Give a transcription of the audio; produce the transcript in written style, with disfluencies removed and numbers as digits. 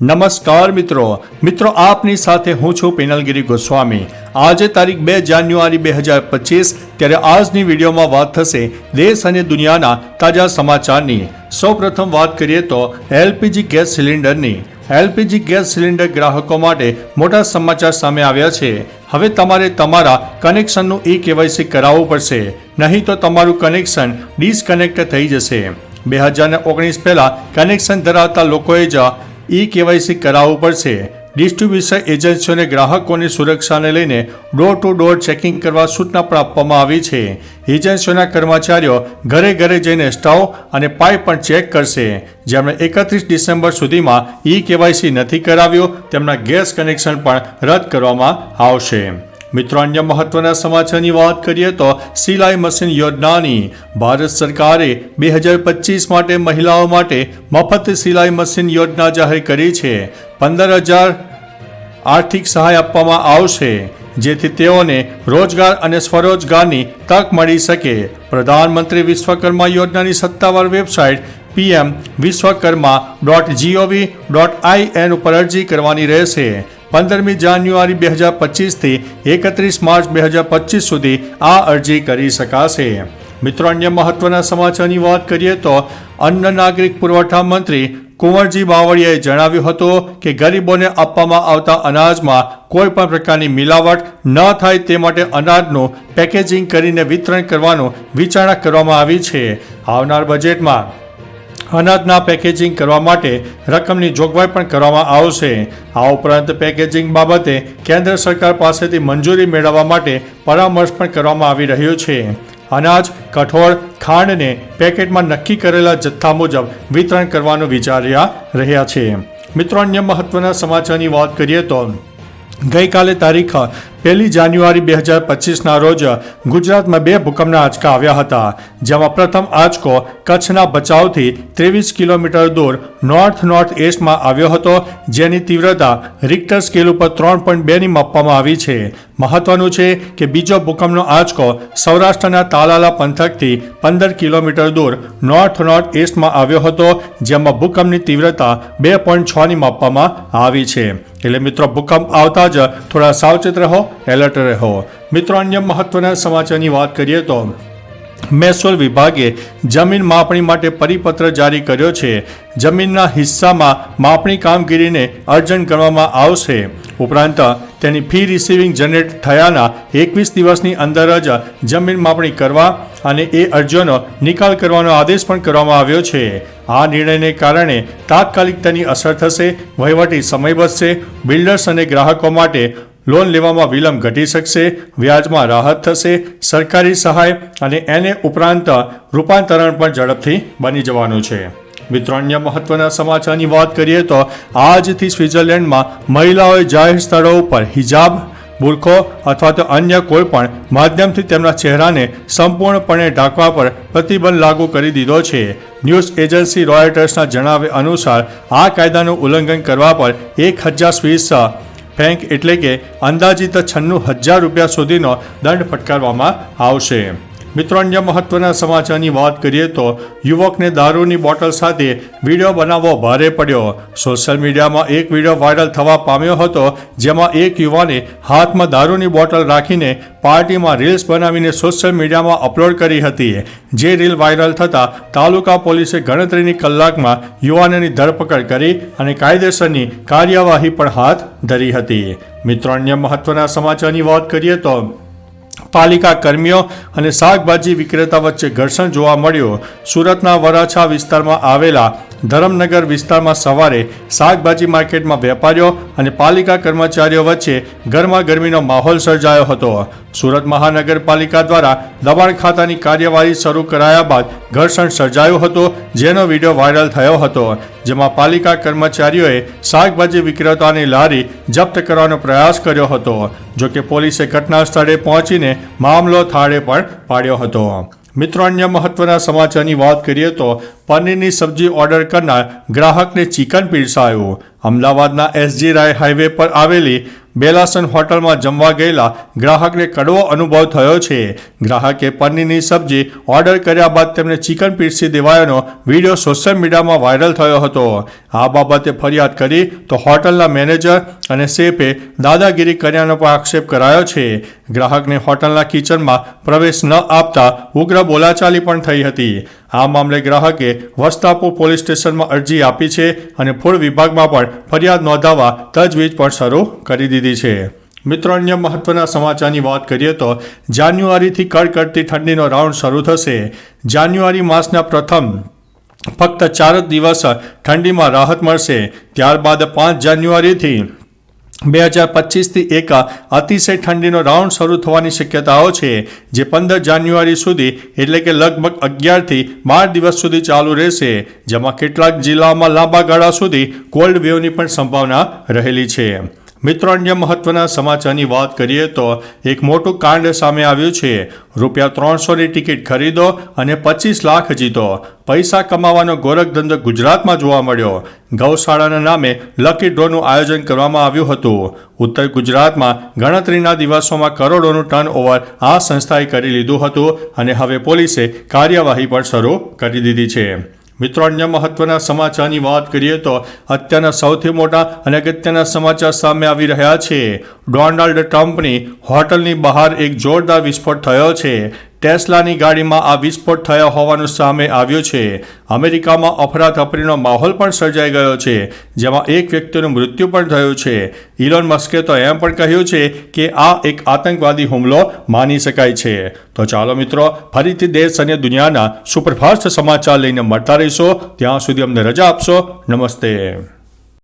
નમસ્કાર મિત્રો આપની સાથે હું છું પિનલગીરી ગોસ્વામી। આજે તારીખ 2 જાન્યુઆરી 2025 ત્યારે આજની વિડીયોમાં વાત થશે દેશ અને દુનિયાના તાજા સમાચારની। સૌપ્રથમ વાત કરીએ તો એલપીજી ગેસ સિલિન્ડરની। એલપીજી ગેસ સિલિન્ડર ગ્રાહકો માટે મોટા સમાચાર સામે આવ્યા છે। હવે તમારે તમારા કનેક્શનનું ઈ-કેવાયસી કરાવવું પડશે, નહીં તો તમારું કનેક્શન ડિસ્કનેક્ટ થઈ જશે। 2019 પહેલા કનેક્શન ધરાવતા લોકોએ જ ઈ-કેવાયસી કરાવવું પડશે। ડિસ્ટ્રીબ્યુશન એજન્સીઓને ગ્રાહકોની સુરક્ષાને લઈને ડોર ટુ ડોર ચેકિંગ કરવા સૂચના પણ આપવામાં આવી છે। એજન્સીઓના કર્મચારીઓ ઘરે ઘરે જઈને સ્ટવ અને પાઇપ પણ ચેક કરશે। જેમણે 31 ડિસેમ્બર સુધીમાં ઈ-કેવાયસી નથી કરાવ્યું તેમના ગેસ કનેક્શન પણ રદ કરવામાં આવશે। મિત્રો, અન્ય મહત્વના સમાચારની વાત કરીએ તો સિલાઈ મશીન યોજનાની। ભારત સરકારે 2025 માટે મહિલાઓ માટે મફત સિલાઈ મશીન યોજના જાહેર કરી છે। 15,000 આર્થિક સહાય આપવામાં આવશે, જેથી તેઓને રોજગાર અને સ્વરોજગારની તક મળી શકે। પ્રધાનમંત્રી વિશ્વકર્મા યોજનાની સત્તાવાર વેબસાઇટ pmvishwakarma.gov.in ઉપર અરજી કરવાની રહેશે। 15મી જાન્યુઆરી 2025 થી 31 માર્ચ 2025 સુધી આ અરજી કરી શકાશે। મિત્રો, અન્ય મહત્વના સમાચારની વાત કરીએ તો અન્ન નાગરિક પુરવઠા મંત્રી કુંવરજી બાવળિયાએ જણાવ્યું હતું કે ગરીબોને આપવામાં આવતા અનાજમાં કોઈ પણ પ્રકારની મિલાવટ ન થાય તે માટે અનાજનું પેકેજિંગ કરીને વિતરણ કરવાનું વિચારણા કરવામાં આવી છે। આવનાર બજેટમાં અનાજના પેકેજિંગ કરવા માટે રકમની જોગવાઈ પણ કરવામાં આવશે। આ ઉપરાંત પેકેજિંગ બાબતે કેન્દ્ર સરકાર પાસેથી મંજૂરી મેળવવા માટે પરામર્શ પણ કરવામાં આવી રહ્યો છે। અનાજ, કઠોળ, ખાંડને પેકેટમાં નક્કી કરેલા જથ્થા મુજબ વિતરણ કરવાનું વિચાર્યા રહ્યા છે। મિત્રો, અન્ય મહત્વના સમાચારની વાત કરીએ તો ગઈકાલે તારીખ 1 જાન્યુઆરી 2025ના રોજ ગુજરાતમાં 2 ભૂકંપના આંચકા આવ્યા હતા, જેમાં પ્રથમ આંચકો કચ્છના ભચાઉથી 23 કિલોમીટર દૂર નોર્થ ઈસ્ટમાં આવ્યો હતો, જેની તીવ્રતા રિક્ટર સ્કેલ ઉપર 3.2ની માપવામાં આવી છે। મહત્વનું છે કે બીજો ભૂકંપનો આંચકો સૌરાષ્ટ્રના તાલાલા પંથકથી 15 કિલોમીટર દૂર નોર્થ ઈસ્ટમાં આવ્યો હતો, જેમાં ભૂકંપની તીવ્રતા 2.6ની માપવામાં આવી છે। એટલે મિત્રો, ભૂકંપ આવતા જ થોડા સાવચેત રહો, એલર્ટ રહો। મિત્રો, અન્ય મહત્વના સમાચારની વાત કરીએ તો મહેસૂલ વિભાગે જમીન માપણી માટે પરિપત્ર જારી કર્યો છે। જમીનના હિસ્સામાં માપણી કામગીરીને અર્જન્ટ કરવામાં આવશે। ઉપરાંત તેની ફી રિસીવિંગ જનરેટ થયાના 21 દિવસની અંદર જ જમીન માપણી કરવા અને એ અરજીઓનો નિકાલ કરવાનો આદેશ પણ કરવામાં આવ્યો છે। આ નિર્ણયને કારણે તાત્કાલિક તેની અસર થશે, વહીવટી સમય બચશે, બિલ્ડર્સ અને ગ્રાહકો માટે લોન લેવામાં વિલંબ ઘટી શકશે, વ્યાજમાં રાહત થશે, સરકારી સહાય અને એને ઉપરાંત રૂપાંતરણ પણ ઝડપથી બની જવાનું છે। મિત્રો, અન્ય મહત્વના સમાચારની વાત કરીએ તો આજથી સ્વિટ્ઝરલેન્ડમાં મહિલાઓએ જાહેર સ્થળો ઉપર હિજાબ, બુરખો અથવા તો અન્ય કોઈ પણ માધ્યમથી તેમના ચહેરાને સંપૂર્ણપણે ઢાંકવા પર પ્રતિબંધ લાગુ કરી દીધો છે। ન્યૂઝ એજન્સી રોયટર્સના જણાવ્યા અનુસાર આ કાયદાનું ઉલ્લંઘન કરવા પર 1,000 સ્વિસ ફ્રેન્ક એટલે કે અંદાજિત 96,000 રૂપિયા સુધીનો દંડ ફટકારવામાં આવશે। મિત્રો, અન્ય મહત્વના સમાચારની વાત કરીએ તો યુવકને દારૂની બોટલ સાથે વિડીયો બનાવવો ભારે પડ્યો। સોશિયલ મીડિયામાં એક વિડીયો વાયરલ થવા પામ્યો હતો, જેમાં એક યુવાને હાથમાં દારૂની બોટલ રાખીને પાર્ટીમાં રીલ્સ બનાવીને સોશિયલ મીડિયામાં અપલોડ કરી હતી। જે રીલ વાયરલ થતાં તાલુકા પોલીસે ગણતરીની કલાકમાં યુવાનની ધરપકડ કરી અને કાયદેસરની કાર્યવાહી પણ હાથ ધરી હતી। મિત્રો, અન્ય મહત્વના સમાચારની વાત કરીએ તો પાલિકા કર્મીઓ અને શાકભાજી વિક્રેતા વચ્ચે ઘર્ષણ જોવા મળ્યું। સુરતના વરાછા વિસ્તારમાં આવેલા ધરમનગર વિસ્તારમાં સવારે શાકભાજી માર્કેટમાં વેપારીઓ અને પાલિકા કર્મચારીઓ વચ્ચે ગરમાગરમીનો માહોલ સર્જાયો હતો। સુરત મહાનગરપાલિકા દ્વારા દબાણ ખાતાની કાર્યવાહી શરૂ કરાયા બાદ ઘર્ષણ સર્જાયું હતું, જેનો વિડીયો વાયરલ થયો હતો, જેમાં પાલિકા કર્મચારીઓએ શાકભાજી વિક્રેતાની લારી જપ્ત કરવાનો પ્રયાસ કર્યો હતો। જોકે પોલીસે ઘટના સ્થળે પહોંચીને મામલો થાળે પણ પાડ્યો હતો। મિત્રો, અન્ય મહત્વના સમાચારની વાત કરીએ તો પનીરની સબ્જી ઓર્ડર કરનાર ગ્રાહકને ચિકન પીરસાયું। અમદાવાદના એસજી રાય હાઈવે પર આવેલી બેલાસન હોટલમાં જમવા ગયેલા ગ્રાહકને કડવો અનુભવ થયો છે. ગ્રાહકે પનીરની સબ્જી ઓર્ડર કર્યા બાદ તેમને ચિકન પીરસી દેવાયોનો વિડીયો સોશિયલ મીડિયામાં વાયરલ થયો હતો. આ બાબતે ફરિયાદ કરી તો હોટલના મેનેજર અને શેફે દાદાગીરી કર્યાનો પણ આક્ષેપ કરાયો છે. ગ્રાહકને હોટલના કિચનમાં પ્રવેશ ન આપતા ઉગ્ર બોલાચાલી પણ થઈ હતી. આ મામલે ગ્રાહકે વસ્તાપુર પોલીસ સ્ટેશનમાં અરજી આપી છે અને ફૂડ વિભાગમાં પણ ફરિયાદ નોંધાવવા તજવીજ પણ શરૂ કરી દીધી છે. મિત્રો, અન્ય મહત્વના સમાચારની વાત કરીએ તો જાન્યુઆરીથી કડકડતી ઠંડીનો રાઉન્ડ શરૂ થશે. જાન્યુઆરી માસના પ્રથમ ફક્ત 4 જ દિવસ ઠંડીમાં રાહત મળશે. ત્યારબાદ 5 જાન્યુઆરીથી 2025થી એક અતિશય ઠંડીનો રાઉન્ડ શરૂ થવાની શક્યતાઓ છે, જે 15 જાન્યુઆરી સુધી એટલે કે લગભગ 11થી 12 દિવસ સુધી ચાલુ રહેશે, જેમાં કેટલાક જિલ્લાઓમાં લાંબા ગાળા સુધી કોલ્ડ વેવની પણ સંભાવના રહેલી છે. મિત્રો, અન્ય મહત્વના સમાચારની વાત કરીએ તો એક મોટું કાંડ સામે આવ્યું છે. ₹300ની ટિકિટ ખરીદો અને 25 લાખ જીતો. પૈસા કમાવાનો ગોરખધંધો ગુજરાતમાં જોવા મળ્યો. ગૌશાળાના નામે લકી ડ્રોનું આયોજન કરવામાં આવ્યું હતું. ઉત્તર ગુજરાતમાં ગણતરીના દિવસોમાં કરોડોનું ટર્નઓવર આ સંસ્થાએ કરી લીધું હતું અને હવે પોલીસે કાર્યવાહી પણ શરૂ કરી દીધી છે. મિત્રો, અન્ય મહત્વના સમાચારની વાત કરીએ તો અત્યારના સૌથી મોટા અને અગત્યના સમાચાર સામે આવી રહ્યા છે. ડોનાલ્ડ ટ્રમ્પની હોટલની બહાર એક જોરદાર વિસ્ફોટ થયો છે. ટેસ્લાની ગાડીમાં આ વિસ્ફોટ થયો હોવાનું સામે આવ્યું છે. અમેરિકામાં અફરાતફરીનો માહોલ પણ સર્જાઈ ગયો છે, જેમાં એક વ્યક્તિનું મૃત્યુ પણ થયું છે. ઇલોન મસ્કે તો એમ પણ કહ્યું છે કે આ એક આતંકવાદી હુમલો માની શકાય છે. તો ચાલો મિત્રો, ફરીથી દેશ અને દુનિયાના સુપરફાસ્ટ સમાચાર લઈને મળતા રહીશો. ત્યાં સુધી અમને રજા આપશો. નમસ્તે.